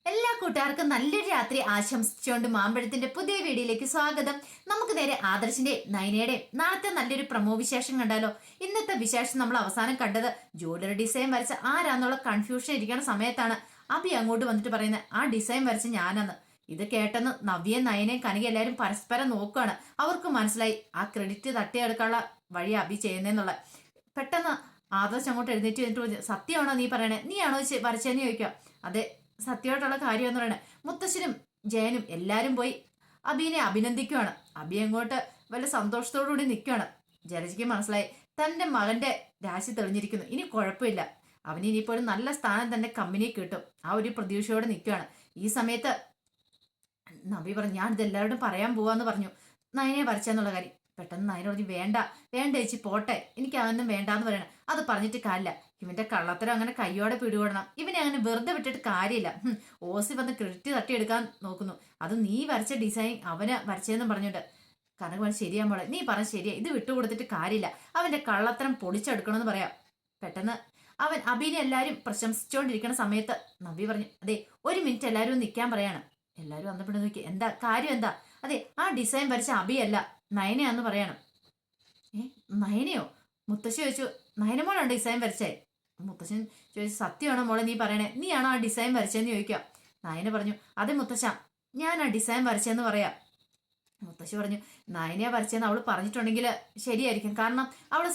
എല്ലാ കൂട്ടുകാർക്കും നല്ലൊരു രാത്രി ആശംസിച്ചുകൊണ്ട് മാമ്പഴത്തിന്റെ പുതിയ വീഡിയോയിലേക്ക് സ്വാഗതം. നമുക്ക് നേരെ ആദർശിന്റെ നയനയുടെ നാളത്തെ നല്ലൊരു പ്രമോ വിശേഷം കണ്ടാലോ. ഇന്നത്തെ വിശേഷം നമ്മൾ അവസാനം കണ്ടത് ജ്വല്ലറി ഡിസൈൻ വരച്ച ആരാന്നുള്ള കൺഫ്യൂഷൻ ഇരിക്കുന്ന സമയത്താണ് അഭി അങ്ങോട്ട് വന്നിട്ട് പറയുന്നത് ആ ഡിസൈൻ വരച്ച ഞാനെന്ന്. ഇത് കേട്ടെന്ന് നവ്യയും നയനയും കനക എല്ലാവരും പരസ്പരം നോക്കുകയാണ്. അവർക്ക് മനസ്സിലായി ആ ക്രെഡിറ്റ് തട്ടിയെടുക്കാനുള്ള വഴി അഭി ചെയ്യുന്നതെന്നുള്ള. പെട്ടെന്ന് ആദർശ് അങ്ങോട്ട് എഴുന്നേറ്റ് വന്നിട്ട് സത്യമാണോ നീ പറയണേ, നീയാണോ വരച്ചതെന്ന് ചോദിക്കുക. അതെ, സത്യമായിട്ടുള്ള കാര്യം എന്ന് പറയുന്നത്. മുത്തശ്ശനും ജയനും എല്ലാരും പോയി അബിനെ അഭിനന്ദിക്കുവാണ്. അബി അങ്ങോട്ട് വല്ല സന്തോഷത്തോടു കൂടി നിൽക്കുകയാണ്. ജലജയ്ക്ക് മനസ്സിലായി തന്റെ മകന്റെ രാശി തെളിഞ്ഞിരിക്കുന്നു, ഇനി കുഴപ്പമില്ല, അവന് ഇനിയിപ്പോൾ ഒരു നല്ല സ്ഥാനം തന്നെ കമ്പനി കിട്ടും. ആ ഒരു പ്രതീക്ഷയോടെ നിൽക്കുകയാണ്. ഈ സമയത്ത് നബി പറഞ്ഞു ഞാൻ ഇത് എല്ലാവരോടും പറയാൻ പോവാന്ന് പറഞ്ഞു നയനെ വരച്ചെന്നുള്ള കാര്യം. പെട്ടെന്ന് നയന പറഞ്ഞു വേണ്ട വേണ്ട ചേച്ചി പോട്ടെ, എനിക്ക് അതൊന്നും വേണ്ടാന്ന് പറയണം. അത് പറഞ്ഞിട്ട് കാര്യമില്ല, ഇവന്റെ കള്ളത്തരം അങ്ങനെ കയ്യോടെ പിടികൂടണം. ഇവനെ അങ്ങനെ വെറുതെ വിട്ടിട്ട് കാര്യമില്ല. ഓസി വന്ന് ക്രെഡിറ്റ് തട്ടിയെടുക്കാൻ നോക്കുന്നു, അത് നീ വരച്ച ഡിസൈൻ അവന് വരച്ചതെന്നും പറഞ്ഞിട്ട്. കനക പറഞ്ഞ് ശരിയാ മോളെ, നീ പറഞ്ഞ ശരിയാ, ഇത് വിട്ടുകൊടുത്തിട്ട് കാര്യമില്ല, അവന്റെ കള്ളത്തരം പൊളിച്ചെടുക്കണമെന്ന് പറയാം. പെട്ടെന്ന് അവൻ അബീനെ എല്ലാരും പ്രശംസിച്ചുകൊണ്ടിരിക്കുന്ന സമയത്ത് നബി പറഞ്ഞു അതെ ഒരു മിനിറ്റ് എല്ലാരും നിൽക്കാൻ പറയാണ്. എല്ലാരും വന്നപ്പോഴും നോക്കി എന്താ കാര്യം എന്താ. അതെ ആ ഡിസൈൻ വരച്ച അബിയല്ല നയനയാന്ന് പറയണം. നയനയോ? മുത്തശ്ശി ചോദിച്ചു നയനമോളാണ് ഡിസൈൻ വരച്ചേ. മുത്തശ്ശൻ ചോദിച്ചു സത്യമാണോ മോളെ നീ പറയണേ, നീയാണോ ആ ഡിസൈൻ വരച്ചതെന്ന് ചോദിക്കാം. നയന പറഞ്ഞു അതെ മുത്തശ്ശ, ഞാൻ ആ ഡിസൈൻ വരച്ചതെന്ന് പറയാം. മുത്തശ്ശി പറഞ്ഞു നയനയാ വരച്ചതെന്ന് അവള് പറഞ്ഞിട്ടുണ്ടെങ്കിൽ ശരിയായിരിക്കും, കാരണം അവള്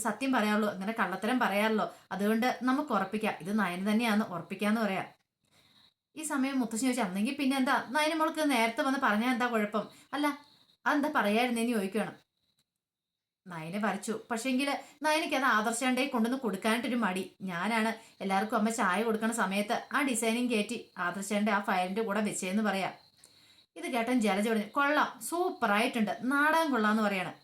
സത്യം പറയാറുള്ളൂ, അങ്ങനെ കള്ളത്തരം പറയാറുള്ളൂ, അതുകൊണ്ട് നമുക്ക് ഉറപ്പിക്കാം ഇത് നയന തന്നെയാന്ന് ഉറപ്പിക്കാന്ന് പറയാം. ഈ സമയം മുത്തശ്ശി ചോദിച്ചു അന്നെങ്കിൽ പിന്നെ എന്താ നയന മോൾക്ക് നേരത്തെ വന്ന് പറഞ്ഞാൽ എന്താ കുഴപ്പം, അല്ല അതെന്താ പറയായിരുന്നേന്ന് ചോദിക്കണം. നയനെ വരച്ചു, പക്ഷേങ്കില് നയനയ്ക്ക് അത് ആദർശാണ്ടേ കൊണ്ടുവന്ന് കൊടുക്കാനായിട്ടൊരു മടി. ഞാനാണ് എല്ലാവർക്കും അമ്മ ചായ കൊടുക്കുന്ന സമയത്ത് ആ ഡിസൈനിങ് കയറ്റി ആദർശാന്റെ ആ ഫയലിന്റെ കൂടെ വെച്ചേന്ന് പറയാം. ഇത് കേട്ടൻ ജലജ പറഞ്ഞു കൊള്ളാം സൂപ്പറായിട്ടുണ്ട്, നാടകം കൊള്ളാന്ന് പറയണം.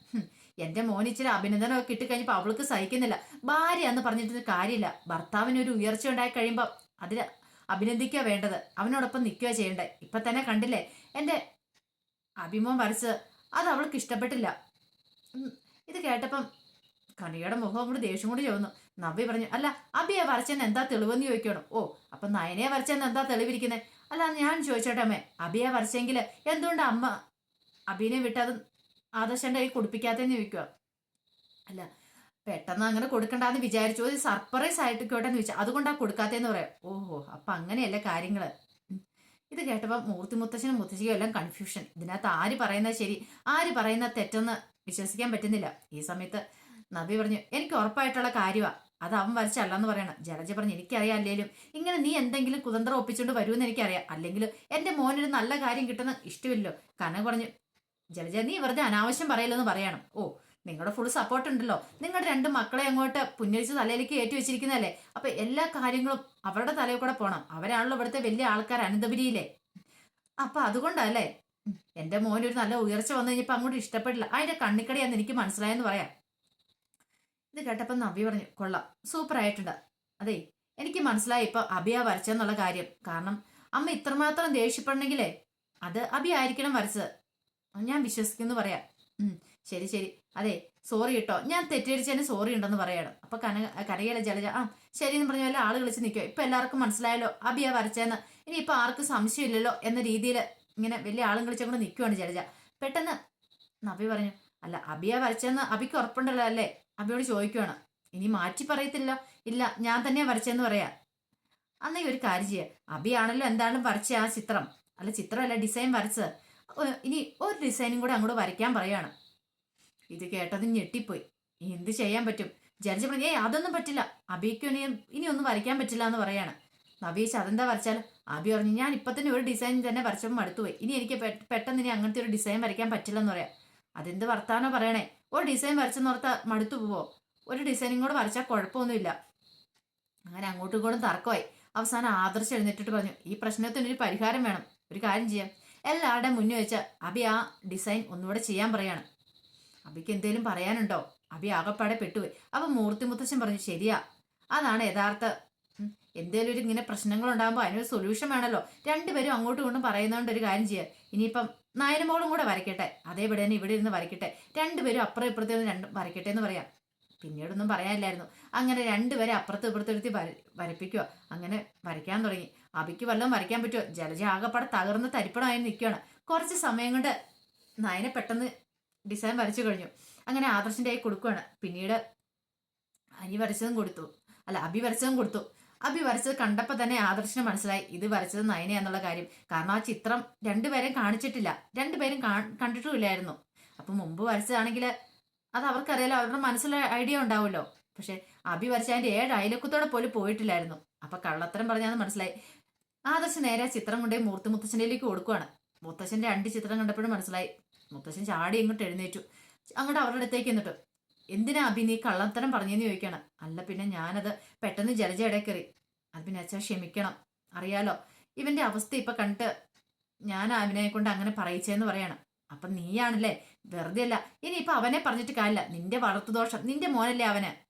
എന്റെ മോൻ ഇച്ചിരി അഭിനന്ദനമൊക്കെ കിട്ടിക്കഴിഞ്ഞപ്പോ അവൾക്ക് സഹിക്കുന്നില്ല. ഭാര്യ എന്ന് പറഞ്ഞിട്ട് കാര്യമില്ല, ഭർത്താവിന് ഒരു ഉയർച്ച ഉണ്ടായി കഴിയുമ്പോ അതിൽ അഭിനന്ദിക്കുക വേണ്ടത്, അവനോടൊപ്പം നിൽക്കുക ചെയ്യണ്ടേ. ഇപ്പൊ തന്നെ കണ്ടില്ലേ എന്റെ അഭിമോൻ വരച്ച്, അത് അവൾക്ക് ഇഷ്ടപ്പെട്ടില്ല. ഇത് കേട്ടപ്പം കണികയുടെ മുഖം കൂടി ദേഷ്യം കൂടി ചോദിക്കുന്നു. നബി പറഞ്ഞു അല്ല അബിയെ വരച്ചെന്ന് എന്താ തെളിവെന്ന് ചോദിക്കണം. ഓ അപ്പൊ നയനയെ വരച്ചെന്ന് എന്താ തെളിവിരിക്കുന്നത്? അല്ല ഞാൻ ചോദിച്ചോട്ടെ അമ്മേ, അബിയെ വരച്ചെങ്കിൽ എന്തുകൊണ്ട് അമ്മ അബിനെ വിട്ടത് ആദർശന്റെ കൈ കൊടുപ്പിക്കാത്തെന്ന് ചോദിക്കുക. അല്ല പെട്ടെന്ന് അങ്ങനെ കൊടുക്കണ്ടെന്ന് വിചാരിച്ചു, ഒരു സർപ്രൈസ് ആയിട്ടിക്കോട്ടെ എന്ന് ചോദിച്ചാൽ അതുകൊണ്ടാ കൊടുക്കാത്തേന്ന് പറയാം. ഓഹോ അപ്പൊ അങ്ങനെയല്ല കാര്യങ്ങള്. ഇത് കേട്ടപ്പോൾ മൂർത്തി മുത്തശ്ശനും മുത്തശ്ശിയും എല്ലാം കൺഫ്യൂഷൻ. ഇതിനകത്ത് ആര് പറയുന്നത് ശരി ആര് പറയുന്ന തെറ്റെന്ന് വിശ്വസിക്കാൻ പറ്റുന്നില്ല. ഈ സമയത്ത് നബി പറഞ്ഞു എനിക്ക് ഉറപ്പായിട്ടുള്ള കാര്യമാ, അത് അവൻ വരച്ചല്ലെന്ന് പറയണം. ജലജ പറഞ്ഞു എനിക്കറിയാം, അല്ലേലും ഇങ്ങനെ നീ എന്തെങ്കിലും കുതന്ത്രം ഒപ്പിച്ചുകൊണ്ട് വരുമെന്ന് എനിക്കറിയാം, അല്ലെങ്കിൽ എന്റെ മോനൊരു നല്ല കാര്യം കിട്ടുന്ന ഇഷ്ടമില്ലോ. കനക പറഞ്ഞു ജലജ നീ വെറുതെ അനാവശ്യം പറയലെന്ന് പറയണം. ഓ നിങ്ങളുടെ ഫുൾ സപ്പോർട്ട് ഉണ്ടല്ലോ, നിങ്ങളുടെ രണ്ട് മക്കളെ അങ്ങോട്ട് പുന്നരിച്ച് തലയിലേക്ക് കയറ്റി വെച്ചിരിക്കുന്നതല്ലേ, അപ്പൊ എല്ലാ കാര്യങ്ങളും അവരുടെ തലയിൽ കൂടെ പോണം, അവരാണല്ലോ ഇവിടുത്തെ വലിയ ആൾക്കാർ അനന്തപുരിയിലെ. അപ്പൊ അതുകൊണ്ടല്ലേ എന്റെ മോന് ഒരു നല്ല ഉയർച്ച വന്നു കഴിഞ്ഞപ്പോ അങ്ങോട്ട് ഇഷ്ടപ്പെടില്ല, അതിന്റെ കണ്ണിക്കടിയാന്ന് എനിക്ക് മനസ്സിലായെന്ന് പറയാം. ഇത് കേട്ടപ്പോ നവ്യ പറഞ്ഞു കൊള്ളാം സൂപ്പർ ആയിട്ടുണ്ട്. അതെ എനിക്ക് മനസ്സിലായി ഇപ്പൊ അബിയ വരച്ചെന്നുള്ള കാര്യം, കാരണം അമ്മ ഇത്രമാത്രം ദേഷ്യപ്പെടണമെങ്കിലേ അത് അബി ആയിരിക്കണം വരച്ചത്, ഞാൻ വിശ്വസിക്കുന്നു പറയാം. ശരി ശരി അതെ സോറി കേട്ടോ, ഞാൻ തെറ്റിദ്ധരിച്ചതിന് സോറി ഉണ്ടെന്ന് പറയണം. അപ്പൊ കനകയിലെ ജലജ ആ ശരി എന്ന് പറഞ്ഞ പോലെ ആള് കളിച്ച് നിൽക്കുക. ഇപ്പൊ എല്ലാവർക്കും മനസ്സിലായല്ലോ അബിയ വരച്ചെന്ന്, ഇനി ഇപ്പൊ ആർക്കും സംശയമില്ലല്ലോ എന്ന രീതിയിൽ ഇങ്ങനെ വലിയ ആളും കളിച്ചുകൊണ്ട് നിൽക്കുവാണ് ജലജ. പെട്ടെന്ന് നബി പറഞ്ഞു അല്ല അബിയ വരച്ചെന്ന് അബിക്ക് ഉറപ്പുണ്ടല്ലോ അല്ലേ, അബിയോട് ചോദിക്കുവാണ്. ഇനി മാറ്റി പറയത്തില്ല, ഇല്ല ഞാൻ തന്നെയാ വരച്ചെന്ന് പറയാ. അന്നേ ഒരു കാര്യം ചെയ്യാം, അബിയാണല്ലോ എന്തായാലും വരച്ച ആ ചിത്രം, അല്ല ചിത്രമല്ല ഡിസൈൻ വരച്ചത്, ഇനി ഒരു ഡിസൈനും കൂടെ അങ്ങോട്ട് വരയ്ക്കാൻ പറയാണ്. ഇത് കേട്ടത് ഞെട്ടിപ്പോയി. എന്ത് ചെയ്യാൻ പറ്റും? ജലജ പറഞ്ഞു ഏയ് അതൊന്നും പറ്റില്ല, അബിക്ക് ഇനി ഒന്നും വരയ്ക്കാൻ പറ്റില്ല എന്ന് പറയാണ്. നബീഷ് അതെന്താ വരച്ചാൽ? അബി പറഞ്ഞു ഞാൻ ഇപ്പൊ തന്നെ ഒരു ഡിസൈൻ തന്നെ വരച്ചപ്പോൾ മടുത്തുപോയി, ഇനി എനിക്ക് പെട്ടെന്ന് ഇനി അങ്ങനത്തെ ഒരു ഡിസൈൻ വരയ്ക്കാൻ പറ്റില്ലെന്ന് പറയാം. അതെന്ത് വർത്താനോ പറയണേ, ഒരു ഡിസൈൻ വരച്ചെന്നോർത്താ മടുത്തു പോവോ? ഒരു ഡിസൈനും കൂടെ വരച്ചാൽ കുഴപ്പമൊന്നുമില്ല. അങ്ങനെ അങ്ങോട്ടും ഇങ്ങോട്ടും തർക്കമായി. അവസാനം ആദർശ് എഴുന്നേറ്റിട്ട് പറഞ്ഞു ഈ പ്രശ്നത്തിന് ഒരു പരിഹാരം വേണം, ഒരു കാര്യം ചെയ്യാം, എല്ലാവരുടെയും മുന്നിൽ വെച്ച് അബി ആ ഡിസൈൻ ഒന്നുകൂടെ ചെയ്യാൻ പറയാണ്. അബിക്ക് എന്തേലും പറയാനുണ്ടോ? അബി ആകപ്പാടെ പെട്ടുപോയി. അപ്പൊ മൂർത്തി മുത്തശ്ശൻ പറഞ്ഞു ശരിയാ, അതാണ് യഥാർത്ഥ, എന്തേലും ഒരു ഇങ്ങനെ പ്രശ്നങ്ങൾ ഉണ്ടാകുമ്പോൾ അതിനൊരു സൊല്യൂഷൻ വേണമല്ലോ. രണ്ടുപേരും അങ്ങോട്ടും ഇങ്ങോട്ടും പറയുന്നതുകൊണ്ട് ഒരു കാര്യം ചെയ്യാം, ഇനിയിപ്പം നയനമോളും കൂടെ വരയ്ക്കട്ടെ, അതേപോലെ തന്നെ ഇവിടെ ഇരുന്ന് വരയ്ക്കട്ടെ, രണ്ടുപേരും അപ്പുറം ഇപ്പുറത്തേന്ന് രണ്ടും വരയ്ക്കട്ടെ എന്ന് പറയാം. പിന്നീടൊന്നും പറയാനില്ലായിരുന്നു. അങ്ങനെ രണ്ടുപേരെ അപ്പുറത്ത് ഇപ്പുറത്തെടുത്തി വരപ്പിക്കുക, അങ്ങനെ വരയ്ക്കാൻ തുടങ്ങി. അബിക്ക് വല്ലതും വരയ്ക്കാൻ പറ്റുമോ? ജലജ ആകെപ്പാടെ തകർന്ന് തരിപ്പണമായി നിൽക്കുകയാണ്. കുറച്ച് സമയം കൊണ്ട് നയനെ പെട്ടെന്ന് ഡിസൈൻ വരച്ചു കഴിഞ്ഞു. അങ്ങനെ ആദർശിന്റെ കൈ കൊടുക്കുകയാണ്. പിന്നീട് അനി വരച്ചതും കൊടുത്തു, അല്ല അബി വരച്ചതും കൊടുത്തു. അബി വരച്ചത് കണ്ടപ്പോൾ തന്നെ ആദർശിന് മനസ്സിലായി ഇത് വരച്ചത് നയനയാന്നുള്ള കാര്യം. കാരണം ആ ചിത്രം രണ്ടുപേരെയും കാണിച്ചിട്ടില്ല, രണ്ടുപേരും കണ്ടിട്ടുമില്ലായിരുന്നു. അപ്പൊ മുമ്പ് വരച്ചതാണെങ്കിൽ അത് അവർക്കറിയാലോ, അവരുടെ മനസ്സിൽ ഐഡിയ ഉണ്ടാവുമല്ലോ. പക്ഷെ അബി വരച്ച അതിന്റെ 7 അയലക്കത്തോടെ പോലും പോയിട്ടില്ലായിരുന്നു. അപ്പൊ കള്ളത്തരം പറഞ്ഞാന്ന് മനസ്സിലായി. ആദർശ് നേരെ ആ ചിത്രം കൊണ്ടേ മൂർത്തി മുത്തശ്ശനിലേക്ക് കൊടുക്കുവാണ്. മുത്തശ്ശന്റെ 2 ചിത്രം കണ്ടപ്പോഴും മനസ്സിലായി. മുത്തശ്ശൻ ചാടി ഇങ്ങോട്ട് എഴുന്നേറ്റു, അങ്ങോട്ട് അവരുടെ അടുത്തേക്ക് എന്നിട്ട്, എന്തിനാ അബി നീ കള്ളത്തരം പറഞ്ഞെന്ന് ചോദിക്കണം. അല്ല പിന്നെ ഞാനത് പെട്ടെന്ന് ജലജ ഇടയ്ക്കേറി. അത് പിന്നെ അച്ഛാ ക്ഷമിക്കണം, അറിയാലോ ഇവന്റെ അവസ്ഥ ഇപ്പൊ കണ്ടിട്ട് ഞാൻ അവനെ കൊണ്ട് അങ്ങനെ പറയിച്ചെന്ന് പറയണം. അപ്പൊ നീയാണല്ലേ, വെറുതെ അല്ല. ഇനിയിപ്പൊ അവനെ പറഞ്ഞിട്ട് കാര്യമില്ല, നിന്റെ വളർത്തുദോഷം, നിന്റെ മോനല്ലേ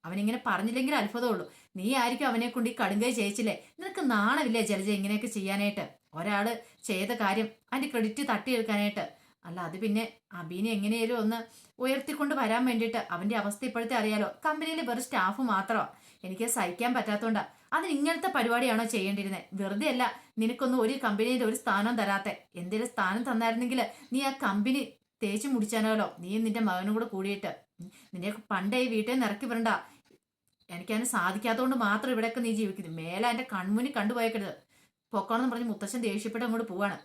അവനിങ്ങനെ പറഞ്ഞില്ലെങ്കിൽ അത്ഭുതമുള്ളൂ. നീ ആയിരിക്കും അവനെ കൊണ്ട് ഈ കടുങ്കൈ ചെയ്യിച്ചില്ലേ? നിനക്ക് നാണമില്ലേ ജലജ ഇങ്ങനെയൊക്കെ ചെയ്യാനായിട്ട്? ഒരാള് ചെയ്ത കാര്യം അതിന്റെ ക്രെഡിറ്റ് തട്ടിയെടുക്കാനായിട്ട്. അല്ല അത് പിന്നെ അബീനെ എങ്ങനെയാലും ഒന്ന് ഉയർത്തിക്കൊണ്ട് വരാൻ വേണ്ടിയിട്ട്. അവന്റെ അവസ്ഥ ഇപ്പോഴത്തെ അറിയാലോ, കമ്പനിയിൽ വെറും സ്റ്റാഫ് മാത്രമാ. എനിക്ക് സഹിക്കാൻ പറ്റാത്തോണ്ടാ. അതിന് ഇങ്ങനത്തെ പരിപാടിയാണോ ചെയ്യേണ്ടിരുന്നത്? വെറുതെ അല്ല നിനക്കൊന്നും ഒരു കമ്പനിയിൽ ഒരു സ്ഥാനം തരാത്തെ. എന്തെങ്കിലും സ്ഥാനം തന്നായിരുന്നെങ്കിൽ നീ ആ കമ്പനി തേച്ച് മുടിച്ചാനോലോ, നീ നിന്റെ മകനും കൂടെ കൂടിയിട്ട്. നിന്നെ പണ്ടേ ഈ വീട്ടിൽ നിന്ന് ഇറക്കി വരണ്ട. എനിക്കതിന് സാധിക്കാത്തതുകൊണ്ട് മാത്രം ഇവിടെയൊക്കെ നീ ജീവിക്കുന്നു. മേലെ എന്റെ കൺമുന്നിൽ കണ്ടുപോയേക്കരുത്, പൊക്കോണെന്ന് പറഞ്ഞ് മുത്തശ്ശൻ ദേഷ്യപ്പെട്ട് അങ്ങോട്ട് പോവാണ്.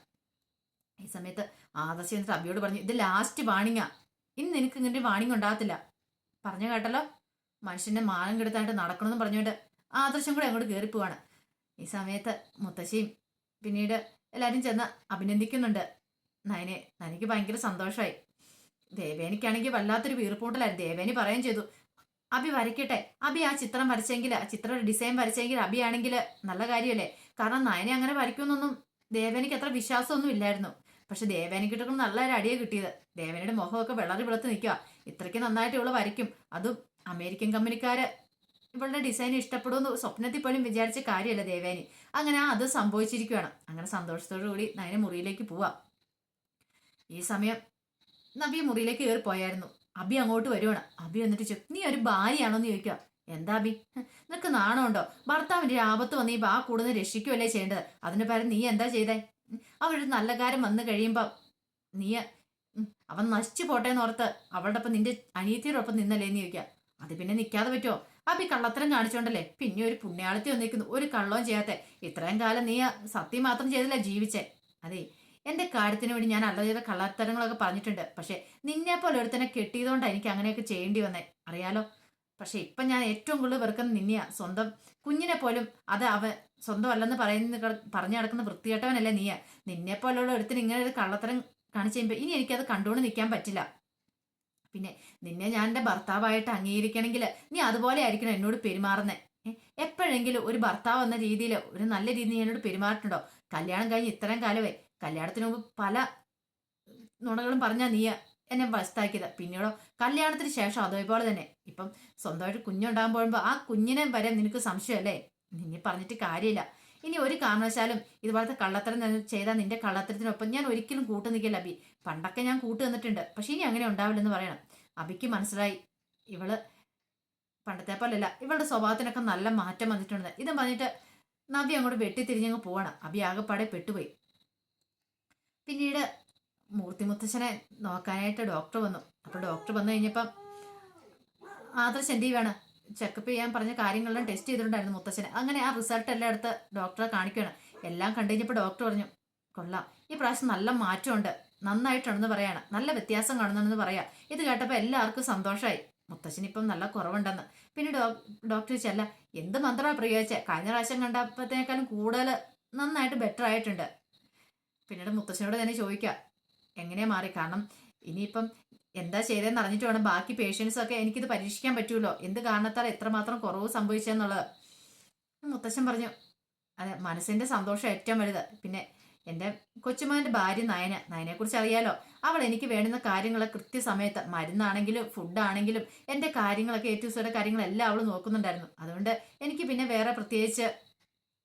ഈ സമയത്ത് ആദർശ് എന്നിട്ട് അബിയോട് പറഞ്ഞു, ഇത് ലാസ്റ്റ് വാണിങ്ങാ, ഇനി നിനക്ക് ഇങ്ങനെ വാണിങ് ഉണ്ടാകത്തില്ല. പറഞ്ഞു കേട്ടല്ലോ, മനുഷ്യന്റെ മാനം കെടുത്തായിട്ട് നടക്കണമെന്ന് പറഞ്ഞുകൊണ്ട് ആദർശം കൂടെ അങ്ങോട്ട് കയറി പോവാണ്. ഈ സമയത്ത് മുത്തശ്ശിയും പിന്നീട് എല്ലാവരും ചെന്ന് അഭിനന്ദിക്കുന്നുണ്ട് നയനെ. നയനയ്ക്ക് ഭയങ്കര സന്തോഷമായി. ദേവേനിക്കാണെങ്കിൽ വല്ലാത്തൊരു വീർപ്പൂട്ടലായിരുന്നു. ദേവേനി പറയുകയും ചെയ്തു, അബി വരയ്ക്കട്ടെ, അബി ആ ചിത്രം വരച്ചെങ്കിൽ, ആ ചിത്രം ഡിസൈൻ വരച്ചെങ്കിൽ അബി ആണെങ്കിൽ നല്ല കാര്യമല്ലേ. കാരണം നയനെ അങ്ങനെ വരയ്ക്കുമെന്നൊന്നും ദേവേനിക്ക് അത്ര വിശ്വാസമൊന്നും ഇല്ലായിരുന്നു. പക്ഷെ ദേവേനിക്കിട്ടൊക്കെ നല്ലൊരു അടിയെ കിട്ടിയത്. ദേവേനിയുടെ മുഖമൊക്കെ വെള്ളറി വെളുത്ത് നിൽക്കുക. ഇത്രയ്ക്ക് നന്നായിട്ട് ഇവള് വരയ്ക്കും, അതും അമേരിക്കൻ കമ്പനിക്കാര് ഇവളുടെ ഡിസൈൻ ഇഷ്ടപ്പെടുമെന്ന് സ്വപ്നത്തിൽ പോലും വിചാരിച്ച കാര്യമല്ല ദേവേനി. അങ്ങനെ അത് സംഭവിച്ചിരിക്കുകയാണ്. അങ്ങനെ സന്തോഷത്തോടു കൂടി നയനെ മുറിയിലേക്ക് പോവാം. ഈ സമയം നബി മുറിയിലേക്ക് കയറി പോയായിരുന്നു. അബി അങ്ങോട്ട് വരുവാണ്. അബി വന്നിട്ട് ചോദിച്ചു, നീ ഒരു ഭാര്യയാണോന്ന് ചോദിക്കുക. എന്താ അബി, നിനക്ക് നാണമുണ്ടോ? ഭർത്താവിന്റെ ആപത്ത് വന്ന് ഈ ബാ കൂടുതൽ രക്ഷിക്കുമല്ലേ ചെയ്യേണ്ടത്? അതിന് പകരം നീ എന്താ ചെയ്തേ? അവളൊരു നല്ല കാര്യം വന്നു കഴിയുമ്പം നീ അവൻ നശിച്ചു പോട്ടേന്ന് ഓർത്ത് അവളുടെ ഒപ്പം നിന്റെ അനിയത്തിയുടെ ഒപ്പം നിന്നല്ലേന്ന് ചോദിക്കുക. അത് പിന്നെ നിൽക്കാതെ പറ്റുമോ? അബി കള്ളത്തരം കാണിച്ചോണ്ടല്ലേ പിന്നെ ഒരു പുണ്യാളത്തി വന്നിരിക്കുന്നു, ഒരു കള്ളവും ചെയ്യാത്തെ. ഇത്രയും കാലം നീ സത്യം മാത്രം ചെയ്തല്ലേ ജീവിച്ചേ. അതെ, എന്റെ കാര്യത്തിന് വേണ്ടി ഞാൻ അല്ല ചെയ്ത കള്ളത്തരങ്ങളൊക്കെ പറഞ്ഞിട്ടുണ്ട്. പക്ഷെ നിന്നെ പോലെ ഒരുത്തനെ കെട്ടിയതുകൊണ്ടാണ് എനിക്ക് അങ്ങനെയൊക്കെ ചെയ്യേണ്ടി വന്നേ, അറിയാലോ. പക്ഷെ ഇപ്പൊ ഞാൻ ഏറ്റവും കൂടുതൽ വെറുക്കുന്ന നിന്നെയാ. സ്വന്തം കുഞ്ഞിനെ പോലും അത് സ്വന്തമല്ലെന്ന് പറഞ്ഞു നടക്കുന്ന വൃത്തികെട്ടവനല്ലേ നീയാ. നിന്നെ പോലുള്ള ഒരുത്തിന് ഇങ്ങനെ ഒരു കള്ളത്തരം കാണിച്ചു കഴിയുമ്പോ ഇനി എനിക്കത് കണ്ടുകൊണ്ട് നിൽക്കാൻ പറ്റില്ല. പിന്നെ നിന്നെ ഞാൻ എൻ്റെ ഭർത്താവായിട്ട് അംഗീകരിക്കണമെങ്കിൽ നീ അതുപോലെ ആയിരിക്കണം എന്നോട് പെരുമാറുന്നേ. എപ്പോഴെങ്കിലും ഒരു ഭർത്താവ് എന്ന രീതിയിൽ ഒരു നല്ല രീതിയിൽ എന്നോട് പെരുമാറിയിട്ടുണ്ടോ? കല്യാണം കഴിഞ്ഞ് ഇത്രയും കാലമേ, കല്യാണത്തിന് മുമ്പ് പല നുണകളും പറഞ്ഞാൽ നീ എന്നെ വസ്താക്കിയത്. പിന്നീടോ കല്യാണത്തിന് ശേഷം അതേപോലെ തന്നെ. ഇപ്പം സ്വന്തമായിട്ട് കുഞ്ഞുണ്ടാകാൻ പോകുമ്പോൾ ആ കുഞ്ഞിനെ വരെ നിനക്ക് സംശയമല്ലേ? നിന്നെ പറഞ്ഞിട്ട് കാര്യമില്ല. ഇനി ഒരു കാരണവശാലും ഇതുപോലത്തെ കള്ളത്തരം ചെയ്താൽ നിന്റെ കള്ളത്തരത്തിനൊപ്പം ഞാൻ ഒരിക്കലും കൂട്ടു നിൽക്കില്ല അബി. പണ്ടൊക്കെ ഞാൻ കൂട്ടു നിന്നിട്ടുണ്ട്, പക്ഷെ ഇനി അങ്ങനെ ഉണ്ടാവില്ലെന്ന് പറയണം. അബിക്ക് മനസ്സിലായി ഇവള് പണ്ടത്തെ പോലല്ല, ഇവളുടെ സ്വഭാവത്തിനൊക്കെ നല്ല മാറ്റം വന്നിട്ടുണ്ട്. ഇതും പറഞ്ഞിട്ട് നബി അങ്ങോട്ട് വെട്ടിത്തിരിഞ്ഞങ്ങ് പോവാണ്. അബി ആകെപ്പാടെ പെട്ടുപോയി. പിന്നീട് മൂർത്തി മുത്തശ്ശനെ നോക്കാനായിട്ട് ഡോക്ടർ വന്നു. അപ്പൊ ഡോക്ടർ വന്നു കഴിഞ്ഞപ്പം ആദർശ് എന്ത് ചെയ്യുവാണ്, ചെക്കപ്പ് ചെയ്യാൻ പറഞ്ഞ കാര്യങ്ങളെല്ലാം ടെസ്റ്റ് ചെയ്തിട്ടുണ്ടായിരുന്നു മുത്തശ്ശന്. അങ്ങനെ ആ റിസൾട്ട് എല്ലാം എടുത്ത് ഡോക്ടറെ കാണിക്കുകയാണ്. എല്ലാം കണ്ടു കഴിഞ്ഞപ്പോൾ ഡോക്ടർ പറഞ്ഞു, കൊള്ളാം, ഈ പ്രാവശ്യം നല്ല മാറ്റമുണ്ട്, നന്നായിട്ടുണ്ടെന്ന് പറയാണ്, നല്ല വ്യത്യാസം കാണുന്നുണ്ടെന്ന് പറയാം. ഇത് കേട്ടപ്പോൾ എല്ലാവർക്കും സന്തോഷമായി. മുത്തശ്ശന് ഇപ്പം നല്ല കുറവുണ്ടെന്ന്. പിന്നെ ഡോക്ടർ ചെല്ല എന്ത് മന്ത്രമാണ് പ്രയോഗിച്ചേ? കഴിഞ്ഞ പ്രാവശ്യം കണ്ടപ്പോഴത്തേക്കാളും കൂടുതൽ നന്നായിട്ട് ബെറ്റർ ആയിട്ടുണ്ട്. പിന്നീട് മുത്തശ്ശനോട് തന്നെ ചോദിക്കുക എങ്ങനെയാ മാറി. കാരണം ഇനിയിപ്പം എന്താ ചെയ്തതെന്ന് അറിഞ്ഞിട്ട് വേണം ബാക്കി പേഷ്യൻസ് ഒക്കെ എനിക്കിത് പരീക്ഷിക്കാൻ പറ്റുമല്ലോ, എന്ത് കാരണത്താൽ എത്രമാത്രം കുറവ് സംഭവിച്ചെന്നുള്ളത്. മുത്തശ്ശൻ പറഞ്ഞു, അതെ, മനസ്സിന്റെ സന്തോഷം ഏറ്റവും വലുത്. പിന്നെ എൻ്റെ കൊച്ചുമാൻ്റെ ഭാര്യ നയനെക്കുറിച്ച് അറിയാലോ. അവൾ എനിക്ക് വേണ്ടുന്ന കാര്യങ്ങൾ കൃത്യസമയത്ത്, മരുന്നാണെങ്കിലും ഫുഡാണെങ്കിലും എൻ്റെ കാര്യങ്ങളൊക്കെ ഏറ്റവും കാര്യങ്ങളെല്ലാം അവൾ നോക്കുന്നുണ്ടായിരുന്നു. അതുകൊണ്ട് എനിക്ക് പിന്നെ വേറെ പ്രത്യേകിച്ച്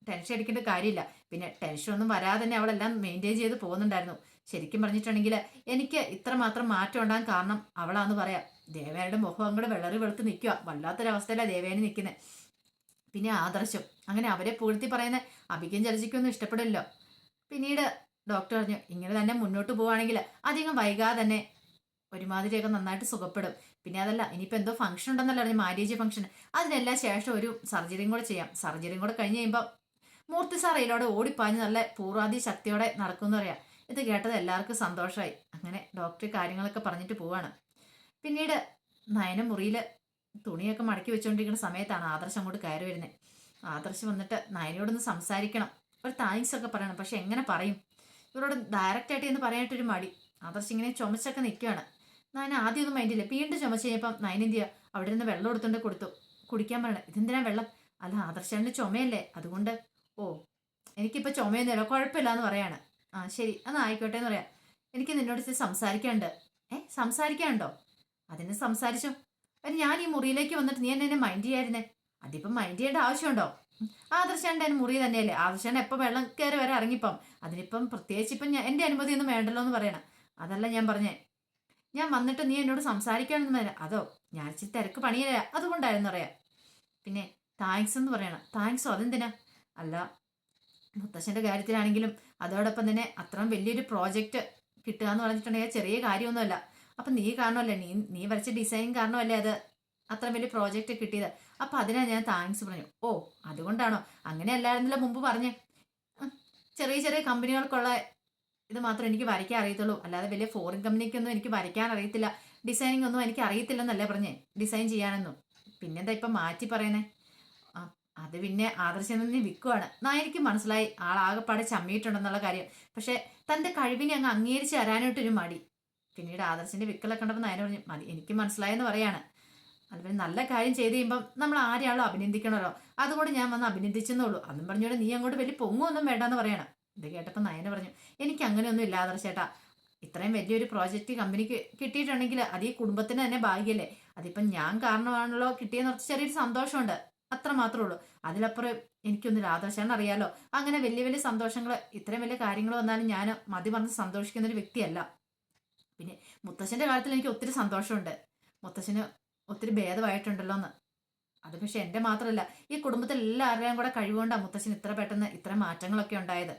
ടെൻഷൻ അടിക്കേണ്ട കാര്യമില്ല. പിന്നെ ടെൻഷനൊന്നും വരാതെ തന്നെ അവളെല്ലാം മെയിൻറ്റെയിൻ ചെയ്ത് പോകുന്നുണ്ടായിരുന്നു. ശരിക്കും പറഞ്ഞിട്ടുണ്ടെങ്കിൽ എനിക്ക് ഇത്രമാത്രം മാറ്റം ഉണ്ടാകാൻ കാരണം അവളാന്ന് പറയാം. ദേവേനയുടെ മുഖം അങ്ങോട്ട് വെള്ളറി വെളുത്ത് നിൽക്കുക. വല്ലാത്തൊരവസ്ഥയിലാണ് ദേവേനി നിൽക്കുന്നത്. പിന്നെ ആദർശം. അങ്ങനെ അവരെ പൂഴ്ത്തി പറയുന്ന അഭിക്കും ജലജിക്കൊന്നും ഇഷ്ടപ്പെടില്ലല്ലോ. പിന്നീട് ഡോക്ടർ പറഞ്ഞു ഇങ്ങനെ തന്നെ മുന്നോട്ട് പോവുകയാണെങ്കിൽ അധികം വൈകാതെ തന്നെ ഒരുമാതിരിയൊക്കെ നന്നായിട്ട് സുഖപ്പെടും. പിന്നെ അതല്ല ഇനിയിപ്പോൾ എന്തോ ഫംഗ്ഷൻ ഉണ്ടെന്നല്ല പറഞ്ഞു, മാരേജ് ഫംഗ്ഷൻ. അതിനെല്ലാം ശേഷം ഒരു സർജറിയും കൂടെ ചെയ്യാം. സർജറിയും കൂടെ കഴിഞ്ഞ് കഴിയുമ്പോൾ മൂർത്തി സാർ ഇതിലൂടെ ഓടിപ്പാഞ്ഞ് നല്ല പൂർവാധി ശക്തിയോടെ നടക്കുമെന്ന് പറയാം. ഇത് കേട്ടത് എല്ലാവർക്കും സന്തോഷമായി. അങ്ങനെ ഡോക്ടർ കാര്യങ്ങളൊക്കെ പറഞ്ഞിട്ട് പോവാണ്. പിന്നീട് നയന മുറിയിൽ തുണിയൊക്കെ മടക്കി വെച്ചുകൊണ്ടിരിക്കുന്ന സമയത്താണ് ആദർശം അങ്ങോട്ട് കയറി വരുന്നത്. ആദർശം വന്നിട്ട് നയനയോടൊന്ന് സംസാരിക്കണം, ഒരു താങ്ക്സ് ഒക്കെ പറയണം. പക്ഷെ എങ്ങനെ പറയും, ഇവരോട് ഡയറക്റ്റായിട്ട് എന്ന് പറയാനായിട്ടൊരു മടി. ആദർശം ഇങ്ങനെ ചുമച്ചൊക്കെ നിൽക്കുകയാണ്. നയന ആദ്യമൊന്നും മൈൻഡില്ല. വീണ്ടും ചുമച്ച് കഴിഞ്ഞപ്പം നയന എന്ത് ചെയ്യുക, അവിടെ നിന്ന് വെള്ളം എടുത്തുകൊണ്ട് കൊടുത്തു. കുടിക്കാൻ പറയണം. ഇതെന്തിനാ വെള്ളം? അല്ല ആദർശാൻ്റെ ചുമയല്ലേ, അതുകൊണ്ട്. ഓ എനിക്കിപ്പോൾ ചുമയൊന്നുമില്ല, കുഴപ്പമില്ല എന്ന് പറയാണ്. ആ ശരി എന്നാൽ ആയിക്കോട്ടെ എന്ന് പറയാം. എനിക്ക് നിന്നോട് ഇച്ചിരി സംസാരിക്കാനുണ്ട്. സംസാരിക്കാനുണ്ടോ? അതിന് സംസാരിച്ചോ. ഞാൻ ഈ മുറിയിലേക്ക് വന്നിട്ട് നീ എന്നെ മൈൻഡ് ചെയ്യായിരുന്നേ. അതിപ്പം മൈൻഡ് ചെയ്യേണ്ട ആവശ്യമുണ്ടോ? ആദർശാൻ്റെ മുറി തന്നെയല്ലേ, ആദർശാൻ എപ്പോൾ വെള്ളം കയറി വരെ ഇറങ്ങിപ്പം. അതിനിപ്പം പ്രത്യേകിച്ച് ഇപ്പം എൻ്റെ അനുമതിയൊന്നും വേണ്ടല്ലോ എന്ന് പറയണം. അതല്ല ഞാൻ പറഞ്ഞേ, ഞാൻ വന്നിട്ട് നീ എന്നോട് സംസാരിക്കാനൊന്നും വരാം. അതോ ഞാൻ ഇച്ചിരി തിരക്ക് പണിയില്ല, അതുകൊണ്ടായിരുന്നു പറയാം. പിന്നെ താങ്ക്സ് എന്ന് പറയണം. താങ്ക്സോ? അതെന്തിനാ? അല്ല മുത്തശ്ശൻ്റെ കാര്യത്തിലാണെങ്കിലും അതോടൊപ്പം തന്നെ അത്രയും വലിയൊരു പ്രോജക്റ്റ് കിട്ടുക എന്ന് പറഞ്ഞിട്ടുണ്ടെങ്കിൽ ചെറിയ കാര്യമൊന്നുമല്ല. അപ്പം നീ കാരണമല്ലേ, നീ വരച്ച ഡിസൈൻ കാരണമല്ലേ അത് അത്ര വലിയ പ്രോജക്റ്റ് കിട്ടിയത്. അപ്പം അതിനാ ഞാൻ താങ്ക്സ് പറഞ്ഞു. ഓ അതുകൊണ്ടാണോ? അങ്ങനെ അല്ലായിരുന്നല്ലോ മുമ്പ് പറഞ്ഞേ. ചെറിയ ചെറിയ കമ്പനികൾക്കുള്ള ഇത് മാത്രം എനിക്ക് വരയ്ക്കാൻ അറിയത്തുള്ളൂ, അല്ലാതെ വലിയ ഫോറിൻ കമ്പനിക്കൊന്നും എനിക്ക് വരയ്ക്കാൻ അറിയത്തില്ല, ഡിസൈനിങ് ഒന്നും എനിക്ക് അറിയത്തില്ലെന്നല്ലേ പറഞ്ഞേ, ഡിസൈൻ ചെയ്യാനൊന്നും. പിന്നെന്താ ഇപ്പം മാറ്റി പറയുന്നേ? അത് പിന്നെ ആദർശം നീ വിൽക്കുവാണ്. എനിക്ക് മനസ്സിലായി ആളാകെപ്പാടെ ചമ്മിയിട്ടുണ്ടെന്നുള്ള കാര്യം. പക്ഷെ തൻ്റെ കഴിവിനെ അങ്ങ് അംഗീകരിച്ച് തരാനായിട്ടൊരു മടി. പിന്നീട് ആദർശിൻ്റെ വിക്കലൊക്കെ കണ്ടപ്പോൾ നയന പറഞ്ഞു മതി, എനിക്ക് മനസ്സിലായെന്ന് പറയാണ്. അതുപോലെ നല്ല കാര്യം ചെയ്ത് കഴിയുമ്പം നമ്മൾ ആരെയാണോ അഭിനന്ദിക്കണമല്ലോ, അതുകൊണ്ട് ഞാൻ വന്ന് അഭിനന്ദിച്ചെന്നുള്ളൂ. അതും പറഞ്ഞോടെ നീ അങ്ങോട്ട് വലിയ പൊങ്ങൊന്നും വേണ്ടെന്ന് പറയണം. ഇത് കേട്ടപ്പോൾ നയന പറഞ്ഞു എനിക്ക് അങ്ങനെയൊന്നും ഇല്ല ആദർശേട്ടാ, ഇത്രയും വലിയൊരു പ്രോജക്റ്റ് കമ്പനിക്ക് കിട്ടിയിട്ടുണ്ടെങ്കിൽ അത് ഈ കുടുംബത്തിന് തന്നെ ഭാഗ്യല്ലേ. അതിപ്പം ഞാൻ കാരണമാണല്ലോ കിട്ടിയെന്ന് കുറച്ച് ചെറിയൊരു സന്തോഷമുണ്ട്, അത്ര മാത്രമേ ഉള്ളൂ. അതിലപ്പുറം എനിക്കൊന്നും ആദർശാണ് അറിയാലോ. അങ്ങനെ വലിയ വലിയ സന്തോഷങ്ങൾ, ഇത്രയും വലിയ കാര്യങ്ങൾ വന്നാലും ഞാൻ മതി പറഞ്ഞ് സന്തോഷിക്കുന്ന ഒരു വ്യക്തിയല്ല. പിന്നെ മുത്തശ്ശൻ്റെ കാര്യത്തിൽ എനിക്ക് ഒത്തിരി സന്തോഷമുണ്ട്, മുത്തശ്ശന് ഒത്തിരി ഭേദമായിട്ടുണ്ടല്ലോ എന്ന്. അത് പക്ഷെ എൻ്റെ മാത്രമല്ല, ഈ കുടുംബത്തിൽ എല്ലാവരുടെയും കൂടെ കഴിവുകൊണ്ടാണ് മുത്തശ്ശന് ഇത്ര പെട്ടെന്ന് ഇത്ര മാറ്റങ്ങളൊക്കെ ഉണ്ടായത്.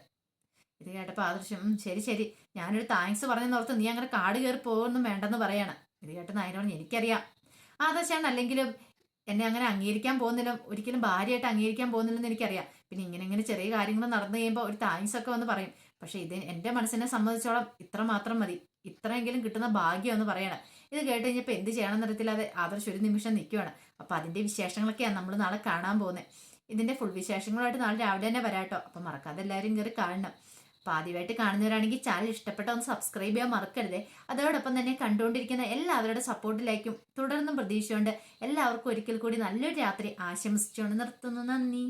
ഇത് കേട്ടപ്പോൾ ആദർശം ശരി ശരി ഞാനൊരു താങ്ക്സ് പറഞ്ഞെന്നോർത്ത് നീ അങ്ങനെ കാട് കയറി പോകുമെന്നും വേണ്ടെന്ന് പറയാണ്. ഇത് കേട്ട് നായനോട് എനിക്കറിയാം ആദർശാണ് അല്ലെങ്കിലും എന്നെ അങ്ങനെ അംഗീകരിക്കാൻ പോകുന്നില്ല, ഒരിക്കലും ഭാര്യയായിട്ട് അംഗീകരിക്കാൻ പോകുന്നില്ലെന്ന് എനിക്കറിയാം. പിന്നെ ഇങ്ങനെ ചെറിയ കാര്യങ്ങൾ നടന്നു കഴിയുമ്പോൾ ഒരു താങ്ക്സ് ഒക്കെ വന്ന് പറയും. പക്ഷെ ഇത് എൻ്റെ മനസ്സിനെ സംബന്ധിച്ചോളം ഇത്ര മാത്രം മതി, ഇത്രയെങ്കിലും കിട്ടുന്ന ഭാഗ്യം എന്ന് പറയണം. ഇത് കേട്ട് കഴിഞ്ഞപ്പോൾ എന്ത് ചെയ്യണമെന്ന് അറിയത്തില്ലാതെ ആദർശ് ഒരു നിമിഷം നിൽക്കുകയാണ്. അപ്പം അതിൻ്റെ വിശേഷങ്ങളൊക്കെയാണ് നമ്മൾ നാളെ കാണാൻ പോകുന്നത്. ഇതിൻ്റെ ഫുൾ വിശേഷങ്ങളുമായിട്ട് നാളെ രാവിലെ തന്നെ വരാട്ടോ. അപ്പം മറക്കാതെ എല്ലാവരും കയറി കാണണം. അപ്പോൾ ആദ്യമായിട്ട് കാണുന്നവരാണെങ്കിൽ ചാനൽ ഇഷ്ടപ്പെട്ട ഒന്ന് സബ്സ്ക്രൈബ് ചെയ്യാൻ മറക്കരുതേ. അതോടൊപ്പം തന്നെ കണ്ടുകൊണ്ടിരിക്കുന്ന എല്ലാവരുടെ സപ്പോർട്ടിലേക്കും തുടർന്നും പ്രതീക്ഷയുണ്ട്. എല്ലാവർക്കും ഒരിക്കൽ കൂടി നല്ലൊരു രാത്രി ആശംസിച്ചുകൊണ്ട് നിർത്തുന്നു. നന്ദി.